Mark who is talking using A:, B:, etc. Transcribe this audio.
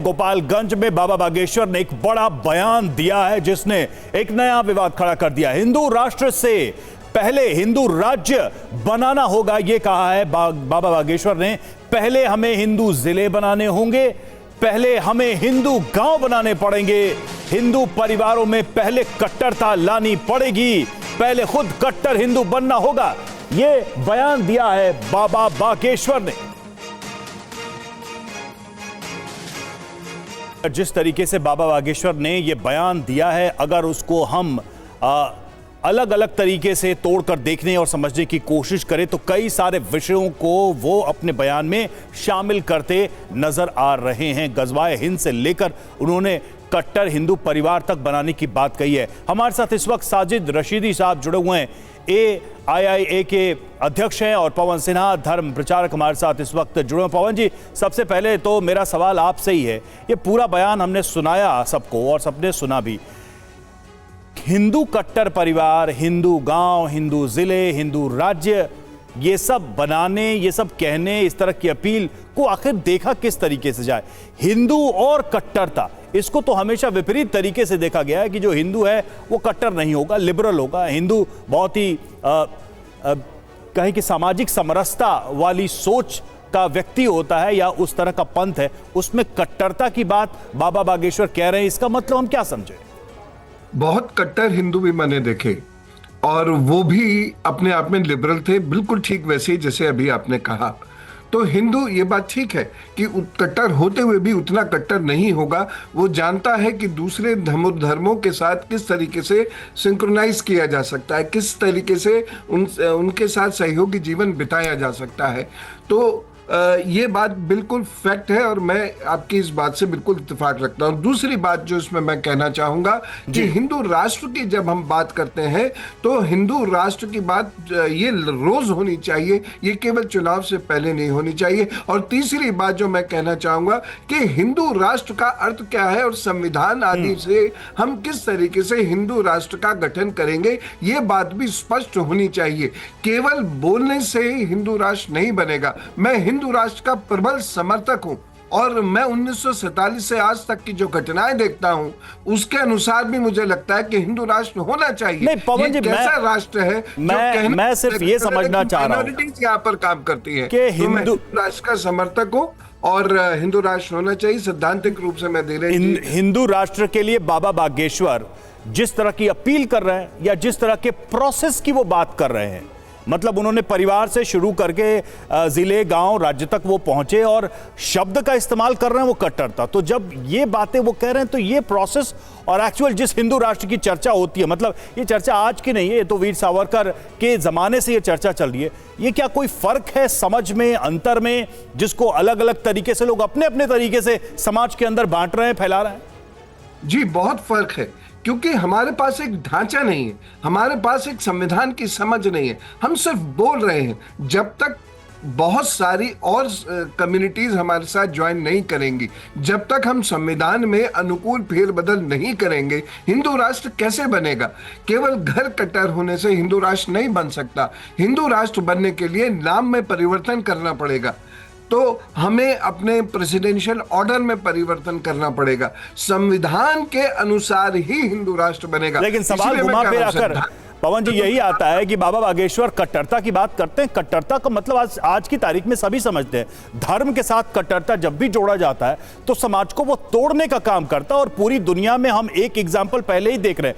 A: गोपालगंज में बाबा बागेश्वर ने एक बड़ा बयान दिया है जिसने एक नया विवाद खड़ा कर दिया। हिंदू राष्ट्र से पहले हिंदू राज्य बनाना होगा, यह कहा है बाबा बागेश्वर ने। पहले हमें हिंदू जिले बनाने होंगे, पहले हमें हिंदू गांव बनाने पड़ेंगे, हिंदू परिवारों में पहले कट्टरता लानी पड़ेगी, पहले खुद कट्टर हिंदू बनना होगा। यह बयान दिया है बाबा बागेश्वर ने। जिस तरीके से बाबा बागेश्वर ने यह बयान दिया है, अगर उसको हम अलग अलग तरीके से तोड़कर देखने और समझने की कोशिश करें तो कई सारे विषयों को वो अपने बयान में शामिल करते नजर आ रहे हैं। गजवाए हिंद से लेकर उन्होंने कट्टर हिंदू परिवार तक बनाने की बात कही है। हमारे साथ इस वक्त साजिद रशीदी साहब जुड़े हुए हैं, AIIA के अध्यक्ष हैं, और पवन सिन्हा धर्म प्रचारक हमारे साथ इस वक्त जुड़े हैं। पवन जी, सबसे पहले तो मेरा सवाल आपसे ही है, ये पूरा बयान हमने सुनाया सबको और सबने सुना भी। हिंदू कट्टर परिवार, हिंदू गांव, हिंदू जिले, हिंदू राज्य, ये सब बनाने, ये सब कहने, इस तरह की अपील को आखिर देखा किस तरीके से जाए? हिंदू और कट्टरता, इसको तो हमेशा विपरीत तरीके से देखा गया है कि जो हिंदू है वो कट्टर नहीं होगा, लिबरल होगा। हिंदू बहुत ही कहीं कि सामाजिक समरसता वाली सोच का व्यक्ति होता है या उस तरह का पंथ है। उसमें कट्टरता की बात बाबा बागेश्वर कह रहे हैं, इसका मतलब हम क्या समझे?
B: बहुत कट्टर हिंदू भी मैंने देखे और वो भी अपने आप में लिबरल थे, बिल्कुल ठीक वैसे ही जैसे अभी आपने कहा। तो हिंदू, ये बात ठीक है कि कट्टर होते हुए भी उतना कट्टर नहीं होगा। वो जानता है कि दूसरे धर्मों के साथ किस तरीके से सिंक्रोनाइज किया जा सकता है, किस तरीके से उनके साथ सहयोगी जीवन बिताया जा सकता है। तो ये बात बिल्कुल फैक्ट है और मैं आपकी इस बात से बिल्कुल इत्तेफाक रखता हूँ। दूसरी बात जो इसमें मैं कहना चाहूंगा कि हिंदू राष्ट्र की जब हम बात करते हैं तो हिंदू राष्ट्र की बात ये रोज होनी चाहिए, ये केवल चुनाव से पहले नहीं होनी चाहिए। और तीसरी बात जो मैं कहना चाहूंगा कि हिंदू राष्ट्र का अर्थ क्या है और संविधान आदि से हम किस तरीके से हिंदू राष्ट्र का गठन करेंगे, ये बात भी स्पष्ट होनी चाहिए। केवल बोलने से ही हिंदू राष्ट्र नहीं बनेगा। मैं हिंदू राष्ट्र का प्रबल समर्थक हूं और मैं 1947 से आज तक की जो घटनाएं देखता हूं उसके अनुसार भी मुझे लगता है कि हिंदू राष्ट्र होना चाहिए।
A: नहीं पवन जी,
B: कैसा राष्ट्र है
A: मैं सिर्फ ये समझना चाह रहा हूं,
B: माइनॉरिटीज यहाँ पर काम करती है
A: कि हिंदू
B: राष्ट्र का समर्थक हूं और हिंदू राष्ट्र होना चाहिए। सैद्धांतिक रूप से मैं दे रही हूं
A: हिंदू राष्ट्र के लिए बाबा बागेश्वर जिस तरह की अपील कर रहे हैं या जिस तरह के प्रोसेस की वो बात कर रहे हैं, मतलब उन्होंने परिवार से शुरू करके जिले, गांव, राज्य तक वो पहुंचे और शब्द का इस्तेमाल कर रहे हैं वो कट्टरता। तो जब ये बातें वो कह रहे हैं तो ये प्रोसेस और एक्चुअल जिस हिंदू राष्ट्र की चर्चा होती है, मतलब ये चर्चा आज की नहीं है, ये तो वीर सावरकर के जमाने से ये चर्चा चल रही है। ये क्या कोई फर्क है समझ में, अंतर में, जिसको अलग अलग तरीके से लोग अपने अपने तरीके से समाज के अंदर बांट रहे हैं, फैला रहे हैं?
B: जी, बहुत फर्क है, क्योंकि हमारे पास एक ढांचा नहीं है, हमारे पास एक संविधान की समझ नहीं है। हम सिर्फ बोल रहे हैं। जब तक बहुत सारी और कम्युनिटीज हमारे साथ ज्वाइन नहीं करेंगी, जब तक हम संविधान में अनुकूल फेरबदल नहीं करेंगे, हिंदू राष्ट्र कैसे बनेगा? केवल घर कट्टर होने से हिंदू राष्ट्र नहीं बन सकता। हिंदू राष्ट्र बनने के लिए नाम में परिवर्तन करना पड़ेगा, तो हमें अपने प्रेसिडेंशियल ऑर्डर में परिवर्तन करना पड़ेगा। संविधान के अनुसार ही हिंदू राष्ट्र बनेगा।
A: लेकिन सवाल घुमा फिरा कर पवन जी यही आता है कि बाबा बागेश्वर कट्टरता की बात करते हैं। कट्टरता का मतलब आज की तारीख में सभी समझते हैं। धर्म के साथ कट्टरता जब भी जोड़ा जाता है तो समाज को वो तोड़ने का काम करता है, और पूरी दुनिया में हम एक एग्जाम्पल पहले ही देख रहे हैं।